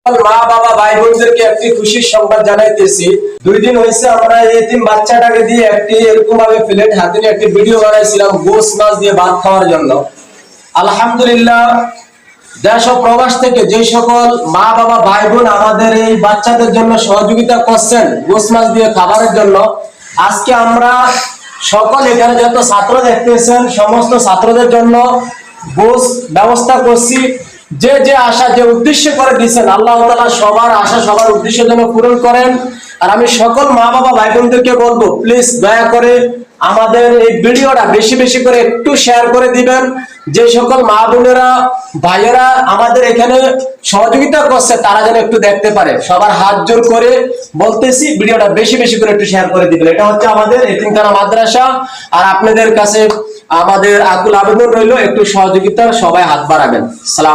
মা বাবা ভাই বোনদেরকে একটি খুশির সংবাদ জানাইতেছি। 2 দিন হয়েছে আমরা এই এতিম বাচ্চাটাকে দিয়ে একটি এরকম ভাবে প্লেট হাতে নিয়ে একটি ভিডিও বানাইছিলাম গোস মাছ দিয়ে ভাত খাওয়ার জন্য। আলহামদুলিল্লাহ, দেশ ও প্রবাস থেকে যে সকল মা বাবা ভাই বোন আমাদের এই বাচ্চাদের জন্য সহযোগিতা করছেন গোস মাছ দিয়ে খাবারের জন্য, আজকে আমরা সকল এখানে যত ছাত্র দেখতেছেন সমস্ত ছাত্রদের জন্য গোস ব্যবস্থা করছি। যে যে আশা যে উদ্দেশ্য করে দিয়েছেন আল্লাহ তাআলা সবার আশা সবার উদ্দেশ্য যেন পূরণ করেন। আর আমি সকল মা বাবা ভাই বোনদেরকে বলবো, প্লিজ দয়া করে আমাদের এই ভিডিওটা বেশি বেশি করে একটু শেয়ার করে দিবেন। যে সকল মা বোনেরা ভাইয়েরা আমাদের এখানে সহযোগিতা করছে তারা যেন একটু দেখতে পারে। সবার হাত জোর করে বলতেছি, ভিডিওটা বেশি বেশি করে একটু শেয়ার করে দিবেন। এটা হচ্ছে আমাদের এতিমখানা মাদ্রাসা। আর আপনাদের কাছে আমাদের আকুল আবেদন রইল, একটু সহযোগিতা সবাই হাত বাড়াবেন। সালাম।